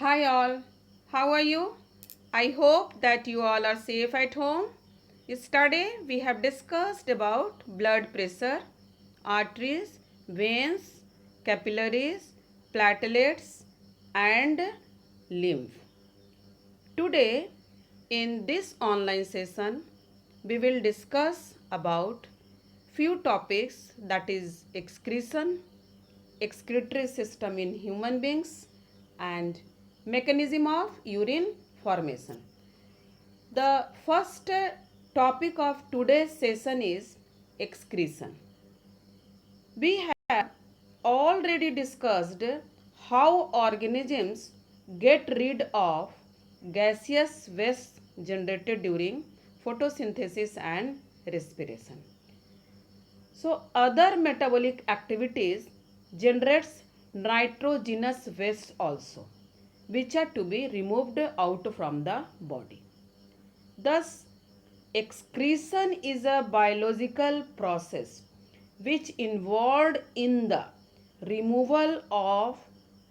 Hi all, how are you? I hope that you all are safe at home. Yesterday we have discussed about blood pressure, arteries, veins, capillaries, platelets and lymph. Today in this online session we will discuss about few topics, that is excretion, excretory system in human beings and mechanism of urine formation. The first topic of today's session is excretion. We have already discussed how organisms get rid of gaseous waste generated during photosynthesis and respiration. So other metabolic activities generates nitrogenous waste also, which are to be removed out from the body. Thus, excretion is a biological process which involved in the removal of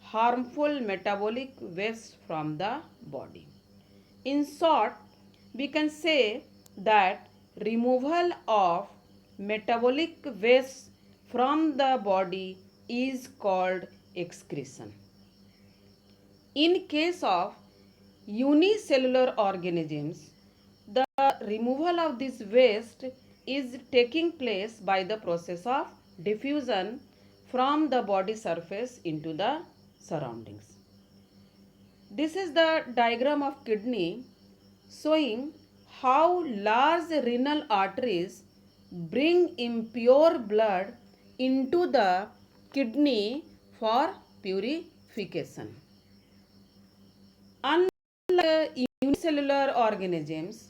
harmful metabolic waste from the body. In short, we can say that removal of metabolic waste from the body is called excretion. In case of unicellular organisms, the removal of this waste is taking place by the process of diffusion from the body surface into the surroundings. This is the diagram of kidney showing how large renal arteries bring impure blood into the kidney for purification. Unlike unicellular organisms,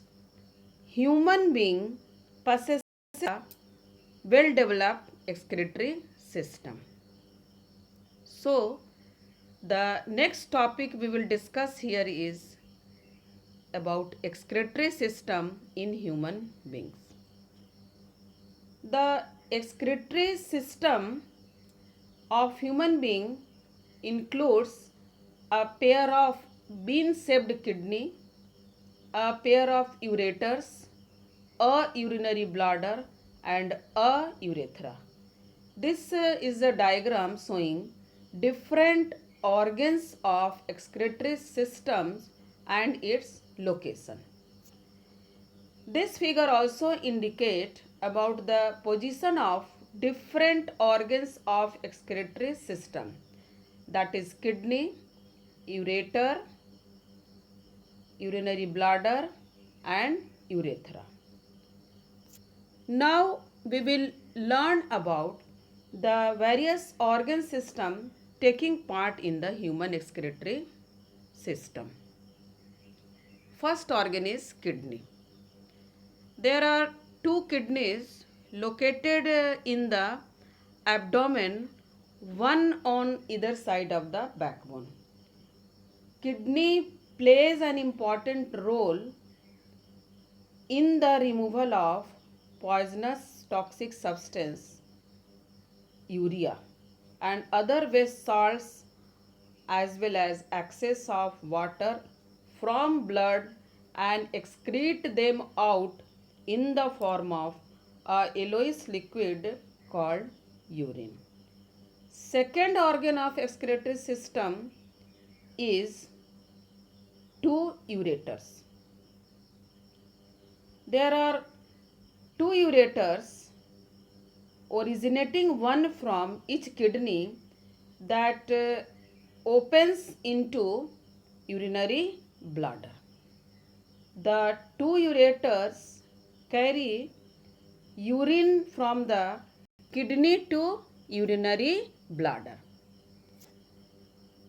human being possess a well-developed excretory system. So, the next topic we will discuss here is about excretory system in human beings. The excretory system of human being includes a pair of bean-shaped kidney, a pair of ureters, a urinary bladder and a urethra. This is a diagram showing different organs of excretory systems and its location. This figure also indicates about the position of different organs of excretory system, that is kidney, ureter, urinary bladder and urethra. Now we will learn about the various organ system taking part in the human excretory system. First organ is kidney. There are two kidneys located in the abdomen, one on either side of the backbone. Kidney plays an important role in the removal of poisonous toxic substance, urea, and other waste salts, as well as excess of water from blood and excrete them out in the form of a yellowish liquid called urine. Second organ of excretory system is two ureters. There are two ureters originating one from each kidney that opens into urinary bladder. The two ureters carry urine from the kidney to urinary bladder.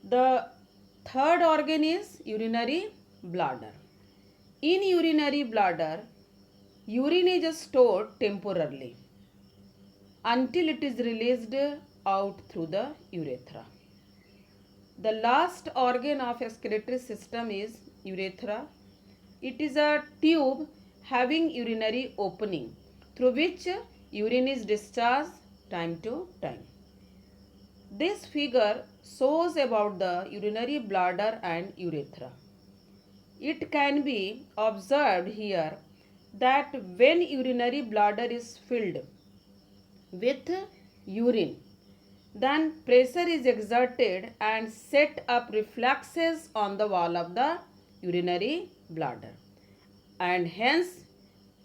The third organ is urinary bladder. In urinary bladder, urine is stored temporarily until it is released out through the urethra. The last organ of excretory system is urethra. It is a tube having urinary opening through which urine is discharged time to time. This figure shows about the urinary bladder and urethra. It can be observed here that when urinary bladder is filled with urine, then pressure is exerted and set up reflexes on the wall of the urinary bladder, and hence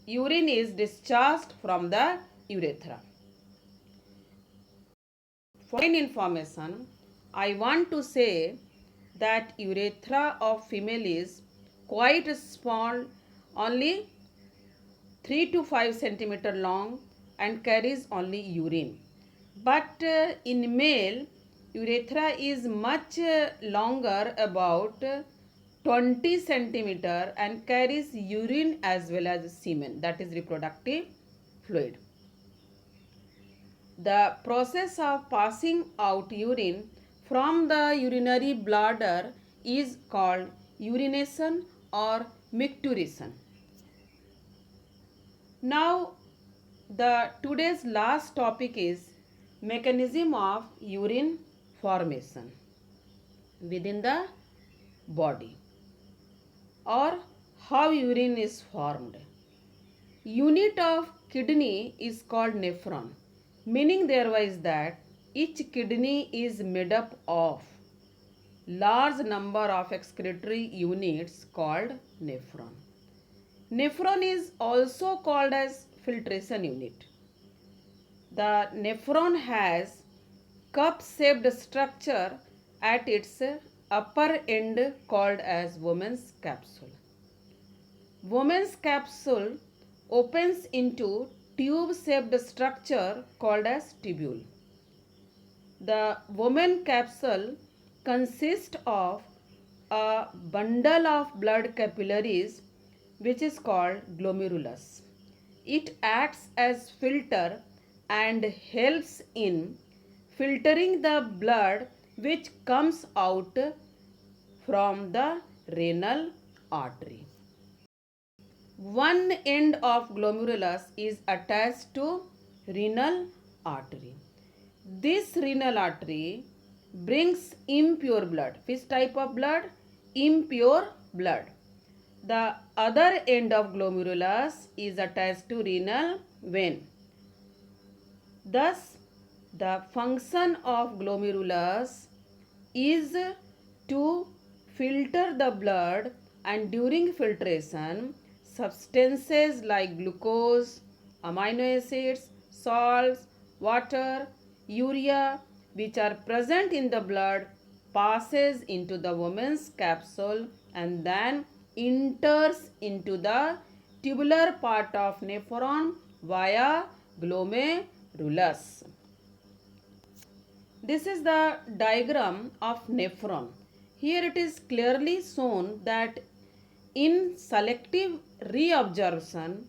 urine is discharged from the urethra. For information, I want to say that urethra of female is quite small, only 3 to 5 centimeter long, and carries only urine. But in male, urethra is much longer, about 20 centimeter, and carries urine as well as semen, that is reproductive fluid. The process of passing out urine from the urinary bladder is called urination or micturition. Now, the today's last topic is mechanism of urine formation within the body, or how urine is formed. Unit of kidney is called nephron, meaning therewise that each kidney is made up of large number of excretory units called nephron. Nephron is also called as filtration unit. The nephron has cup-shaped structure at its upper end called as Bowman's capsule. Bowman's capsule opens into tube-shaped structure called as tubule. The Bowman capsule consists of a bundle of blood capillaries which is called glomerulus. It acts as filter and helps in filtering the blood which comes out from the renal artery. One end of glomerulus is attached to renal artery. This renal artery brings impure blood. Which type of blood? Impure blood. The other end of glomerulus is attached to renal vein. Thus, the function of glomerulus is to filter the blood, and during filtration, substances like glucose, amino acids, salts, water, urea, which are present in the blood, passes into the woman's capsule and then enters into the tubular part of nephron via glomerulus. This is the diagram of nephron. Here it is clearly shown that in selective reabsorption,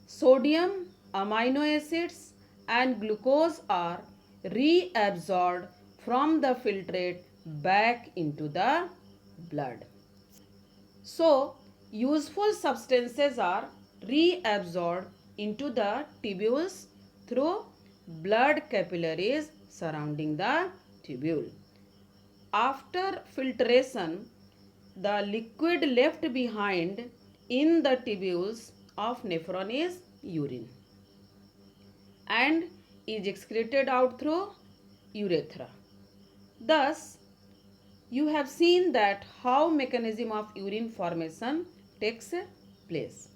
sodium, amino acids and glucose are reabsorbed from the filtrate back into the blood. So, useful substances are reabsorbed into the tubules through blood capillaries surrounding the tubule. After filtration, the liquid left behind in the tubules of nephron is urine and is excreted out through urethra. Thus, you have seen that how mechanism of urine formation takes place.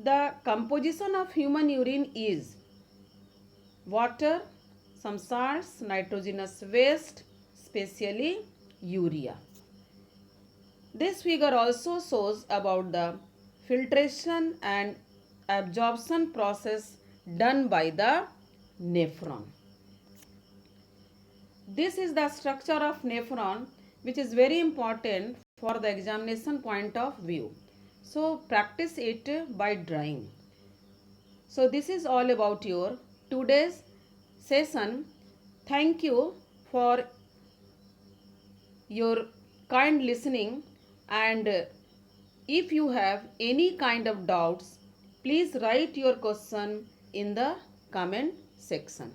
The composition of human urine is water, some salts, nitrogenous waste, especially urea. This figure also shows about the filtration and absorption process done by the nephron. This is the structure of nephron, which is very important for the examination point of view. So practice it by drawing. So this is all about your today's session. Thank you for your kind listening, and if you have any kind of doubts, please write your question in the comment section.